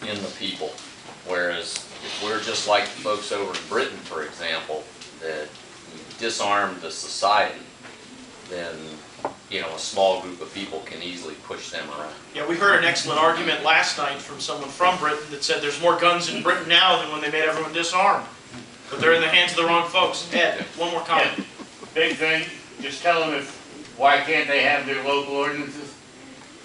in the people. Whereas if we're just like the folks over in Britain, for example, that disarm the society, then a small group of people can easily push them around. Yeah, we heard an excellent argument last night from someone from Britain that said there's more guns in Britain now than when they made everyone disarmed. But they're in the hands of the wrong folks. Ed, one more comment. Yeah. Big thing, just tell them why can't they have their local ordinances?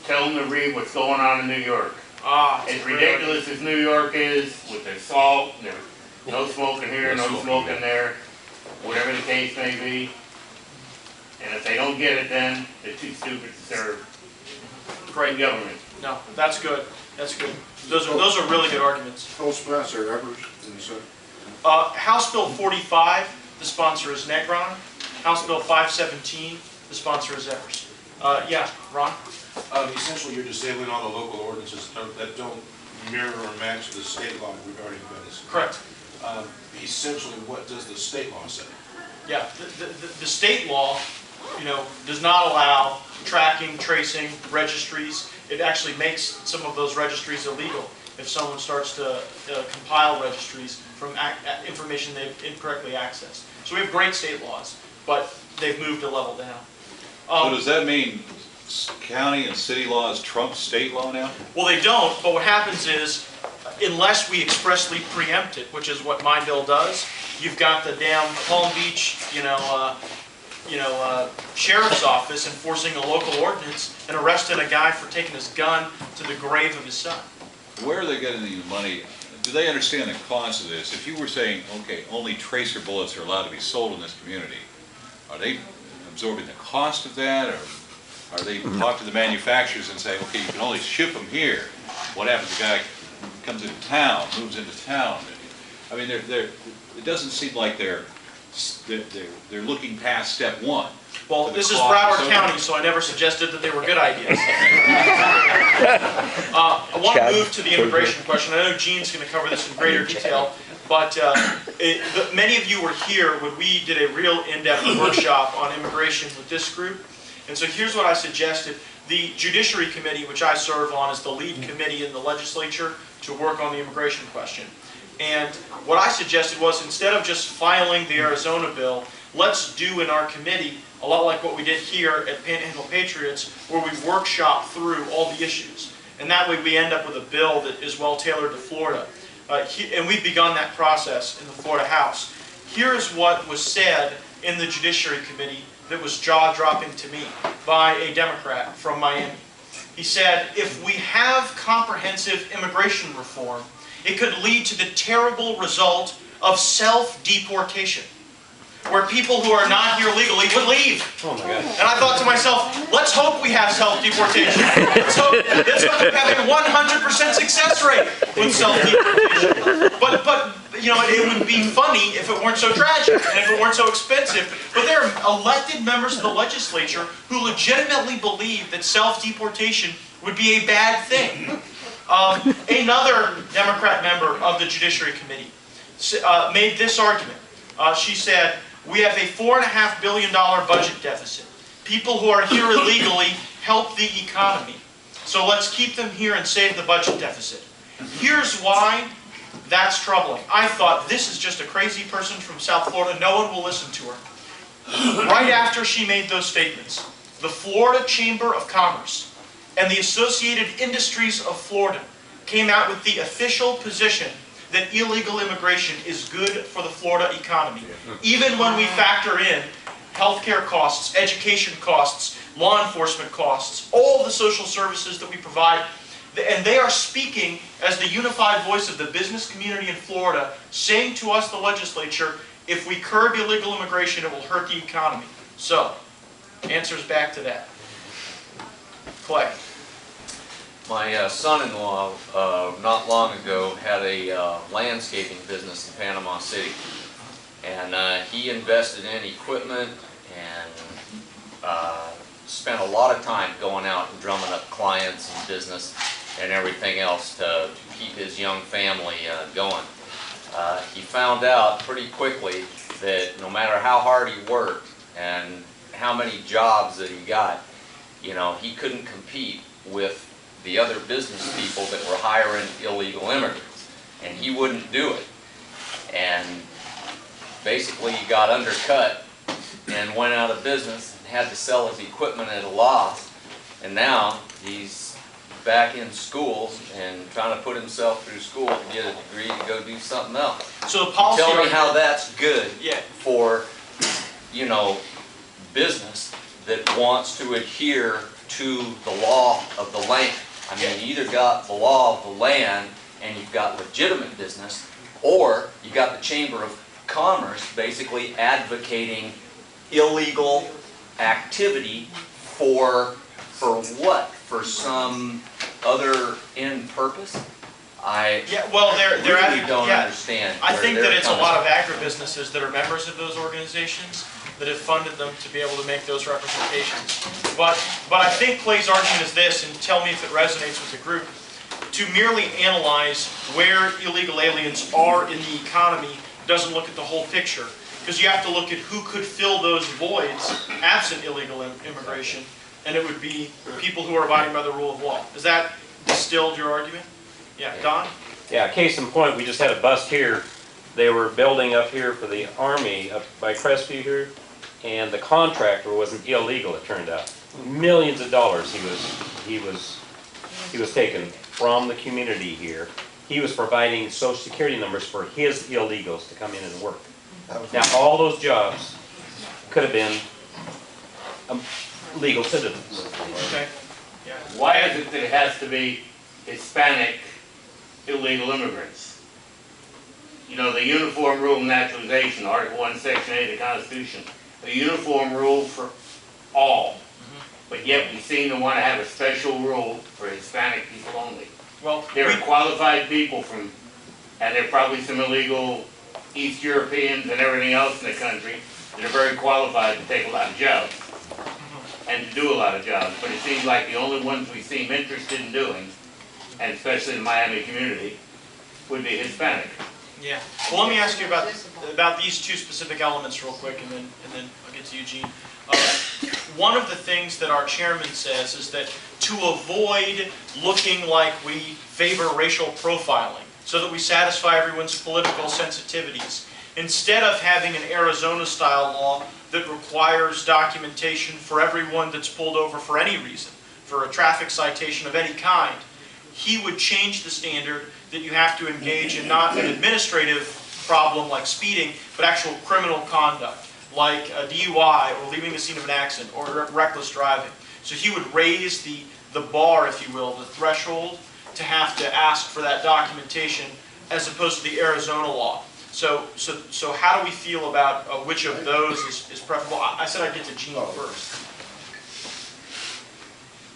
Tell them to read what's going on in New York. As ridiculous as New York is, with their salt, their no smoking here, no smoking there, whatever the case may be. And if they don't get it, then they're too stupid to serve great government. No, that's good. That's good. Those are really good arguments. Full sponsor, Evers, and so. House Bill 45, the sponsor is Negron. House Bill 517, the sponsor is Evers. Yeah, Ron? Essentially, you're disabling all the local ordinances that don't mirror or match the state law regarding guns. Correct. Essentially, what does the state law say? Yeah, the state law, does not allow tracking, tracing, registries. It actually makes some of those registries illegal if someone starts to compile registries from information they've incorrectly accessed. So we have great state laws, but they've moved a level down. So does that mean county and city laws trump state law now? Well, they don't, but what happens is, unless we expressly preempt it, which is what my bill does, you've got the damn Palm Beach, sheriff's office enforcing a local ordinance and arresting a guy for taking his gun to the grave of his son. Where are they getting the money? Do they understand the cost of this? If you were saying, okay, only tracer bullets are allowed to be sold in this community, are they absorbing the cost of that, or are they talk to the manufacturers and say, okay, you can only ship them here? What happens if the guy comes into town, moves into town? I mean, it doesn't seem like they're looking past step one. Well, this is Broward County, so I never suggested that they were good ideas. I want to move to the immigration question. I know Gene's going to cover this in greater detail, but many of you were here when we did a real in-depth workshop on immigration with this group. And so here's what I suggested. The Judiciary Committee, which I serve on, is the lead committee in the legislature to work on the immigration question. And what I suggested was, instead of just filing the Arizona bill, let's do in our committee a lot like what we did here at Panhandle Patriots, where we workshop through all the issues. And that way we end up with a bill that is well tailored to Florida. And we've begun that process in the Florida House. Here's what was said in the Judiciary Committee that was jaw-dropping to me by a Democrat from Miami. He said, if we have comprehensive immigration reform, it could lead to the terrible result of self-deportation, where people who are not here legally would leave. Oh my God. And I thought to myself, let's hope we have self-deportation. Let's hope we have a 100% success rate with self-deportation. But it would be funny if it weren't so tragic and if it weren't so expensive. But there are elected members of the legislature who legitimately believe that self-deportation would be a bad thing. Another Democrat member of the Judiciary Committee made this argument. She said, we have a $4.5 billion budget deficit. People who are here illegally help the economy. So let's keep them here and save the budget deficit. Here's why that's troubling. I thought, this is just a crazy person from South Florida. No one will listen to her. Right after she made those statements, the Florida Chamber of Commerce and the Associated Industries of Florida came out with the official position that illegal immigration is good for the Florida economy, even when we factor in healthcare costs, education costs, law enforcement costs, all the social services that we provide. And they are speaking as the unified voice of the business community in Florida, saying to us, the legislature, if we curb illegal immigration, it will hurt the economy. So, answers back to that. Clay. My son-in-law, not long ago, had a landscaping business in Panama City. And he invested in equipment and spent a lot of time going out and drumming up clients and business and everything else to keep his young family going. He found out pretty quickly that no matter how hard he worked and how many jobs that he got, he couldn't compete with the other business people that were hiring illegal immigrants, and he wouldn't do it. And basically he got undercut and went out of business and had to sell his equipment at a loss, and now he's back in school and trying to put himself through school to get a degree to go do something else. So the policy Tell me argument- how that's good Yeah. for, you know, business that wants to adhere to the law of the land. I mean, you either got the law of the land and you've got legitimate business, or you got the Chamber of Commerce basically advocating illegal activity for what? For some other end purpose? I Yeah, well, they're really don't yeah. understand. I where think they're that it's a coming lot of from. agribusinesses that are members of those organizations that have funded them to be able to make those representations. But I think Clay's argument is this, and tell me if it resonates with the group, to merely analyze where illegal aliens are in the economy doesn't look at the whole picture. Because you have to look at who could fill those voids absent illegal immigration, and it would be people who are abiding by the rule of law. Is that distilled your argument? Yeah, Don? Yeah, case in point, we just had a bust here. They were building up here for the Army up by Crestview here, and the contractor was an illegal, it turned out. Millions of dollars he was taking from the community here. He was providing social security numbers for his illegals to come in and work. Now, all those jobs could have been legal citizens. Okay. Yeah. Why is it that it has to be Hispanic illegal immigrants? You know, the Uniform Rule of Naturalization, Article 1, Section 8 of the Constitution, a uniform rule for all. But yet we seem to want to have a special rule for Hispanic people only. Well, There are qualified people from, and there are probably some illegal East Europeans and everything else in the country that are very qualified to take a lot of jobs and to do a lot of jobs. But it seems like the only ones we seem interested in doing, and especially in the Miami community, would be Hispanic. yeah. Well, let me ask you about these two specific elements real quick, and then I'll get to Eugene. One of the things that our chairman says is that to avoid looking like we favor racial profiling, so that we satisfy everyone's political sensitivities, instead of having an Arizona-style law that requires documentation for everyone that's pulled over for any reason, for a traffic citation of any kind, he would change the standard that you have to engage in not an administrative problem like speeding, but actual criminal conduct, like a DUI or leaving the scene of an accident or reckless driving. So he would raise the bar, if you will, the threshold to have to ask for that documentation as opposed to the Arizona law. So how do we feel about which of those is preferable? I said I'd get to Gene first.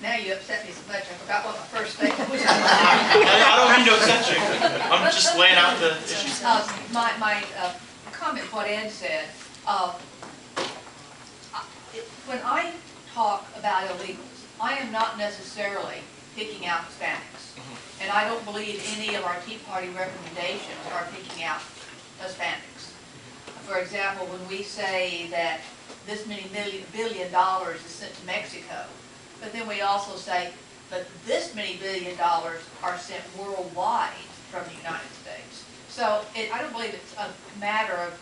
Now you upset me so much, I forgot what my first statement was. I don't mean to upset you. I'm just laying out the issues. My comment, what Ed said, when I talk about illegals, I am not necessarily picking out Hispanics. And I don't believe any of our Tea Party recommendations are picking out Hispanics. For example, when we say that this many billion dollars is sent to Mexico, but then we also say, but this many $billion are sent worldwide from the United States. So I don't believe it's a matter of,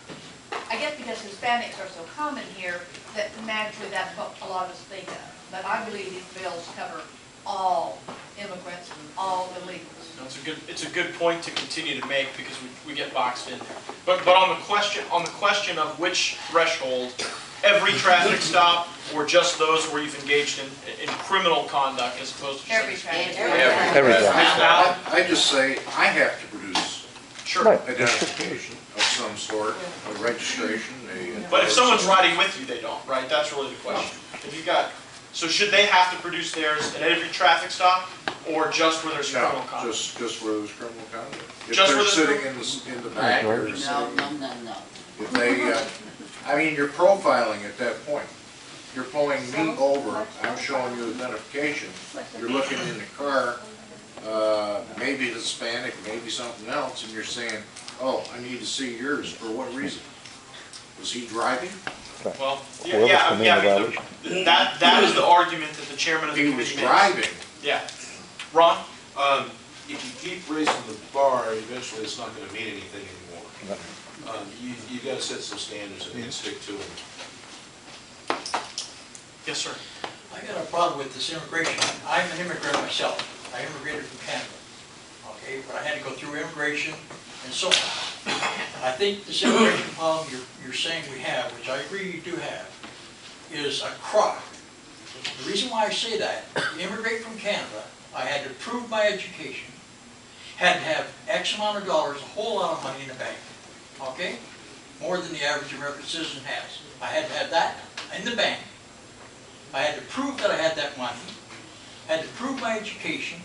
I guess because Hispanics are so common here, that naturally that's what a lot of us think of. But I believe these bills cover all immigrants and all illegals. No, it's a good point to continue to make because we get boxed in there. But on the question of which threshold, every traffic stop or just those where you've engaged in criminal conduct as opposed to Every just traffic. I just say, I have to produce Sure. identification of some sort, a registration, But if someone's riding with you, they don't, right? That's really the question. If you got, so should they have to produce theirs at every traffic stop or just where there's criminal No, conduct? just where there's criminal conduct. If Just they're where sitting there's in the back or No, sitting, no. if they, I mean, you're profiling at that point. You're pulling me over, I'm showing you identification, you're looking in the car, maybe Hispanic, maybe something else, and you're saying, oh, I need to see yours, for what reason? Was he driving? Well, that is the argument that the chairman of the He committee was makes. driving, Yeah. Ron? If you keep raising the bar, eventually it's not gonna mean anything anymore. You gotta set some standards and stick to them. Yes, sir. I got a problem with this immigration. I'm an immigrant myself. I immigrated from Canada, okay? But I had to go through immigration and so on. I think this immigration problem you're saying we have, which I agree you do have, is a crock. The reason why I say that, to immigrate from Canada, I had to prove my education, had to have X amount of dollars, a whole lot of money in the bank, okay? More than the average American citizen has. I had to have that in the bank. I had to prove that I had that money. I had to prove my education.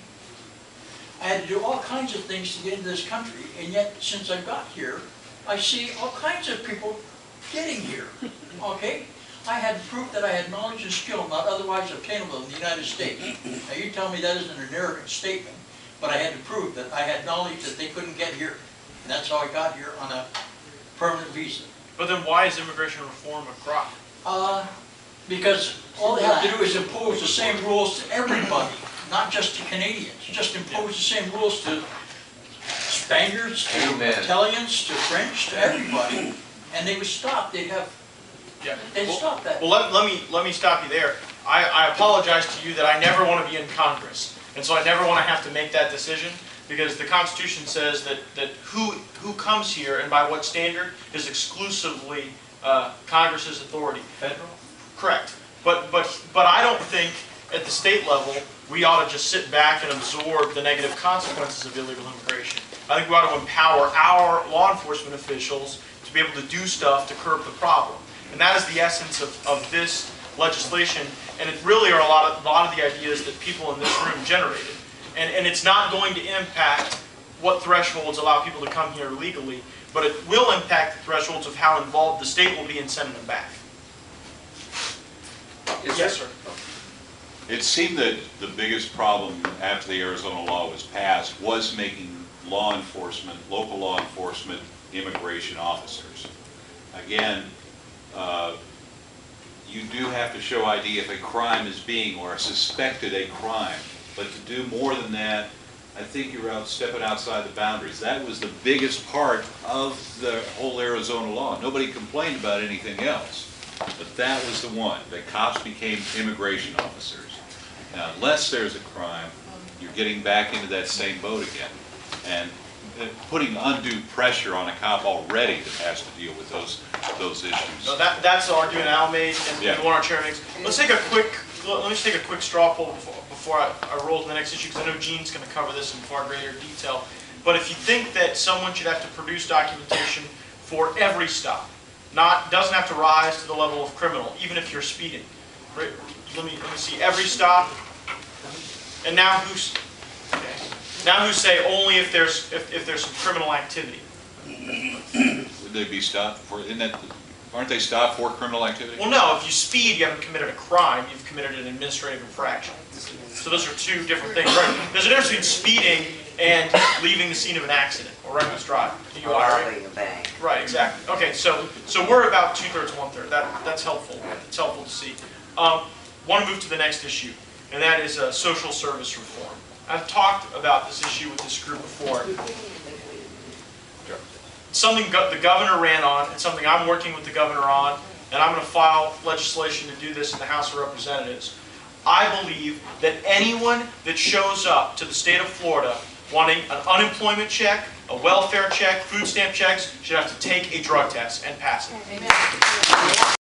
I had to do all kinds of things to get into this country, and yet since I got here, I see all kinds of people getting here, okay? I had to prove that I had knowledge and skill not otherwise obtainable in the United States. Now you tell me that isn't an arrogant statement, but I had to prove that I had knowledge that they couldn't get here. And that's how I got here on a permanent visa. But then why is immigration reform a crock? Because all they have to do is impose the same rules to everybody, not just to Canadians. Just impose the same rules to Spaniards, to Amen. Italians, to French, to everybody. And they would stop. They'd stop that. Well, let me stop you there. I apologize to you that I never want to be in Congress, and so I never want to have to make that decision, because the Constitution says that who comes here and by what standard is exclusively Congress's authority. Federal? Correct. But I don't think at the state level we ought to just sit back and absorb the negative consequences of illegal immigration. I think we ought to empower our law enforcement officials to be able to do stuff to curb the problem. And that is the essence of this legislation, and it really are a lot of the ideas that people in this room generated. And it's not going to impact what thresholds allow people to come here legally, but it will impact the thresholds of how involved the state will be in sending them back. Yes, sir. It seemed that the biggest problem after the Arizona law was passed was making law enforcement, local law enforcement, immigration officers. Again, you do have to show ID if a crime is being, or suspected a crime. But to do more than that, I think you're stepping outside the boundaries. That was the biggest part of the whole Arizona law. Nobody complained about anything else. But that was the one. The cops became immigration officers. Now, unless there's a crime, you're getting back into that same boat again. And putting undue pressure on a cop already that has to deal with those issues. No, that's the argument Al made, and Yeah. the one our chair makes. Let me just take a quick straw poll before I roll to the next issue, because I know Gene's going to cover this in far greater detail. But if you think that someone should have to produce documentation for every stop, doesn't have to rise to the level of criminal, even if you're speeding. Right? Let me see, every stop. And now who's say only if there's some criminal activity. Would they be stopped for? Aren't they stopped for criminal activity? Well, no. If you speed, you haven't committed a crime. You've committed an administrative infraction. So those are two different things. Right? There's a difference between speeding and leaving the scene of an accident or reckless driving. Robbing a bank. Right, exactly. Okay, so we're about 2/3, 1/3. That's helpful. It's helpful to see. Want to move to the next issue, and that is social service reform. I've talked about this issue with this group before. Something the governor ran on, and something I'm working with the governor on, and I'm going to file legislation to do this in the House of Representatives. I believe that anyone that shows up to the state of Florida wanting an unemployment check, a welfare check, food stamp checks, should have to take a drug test and pass it. Amen.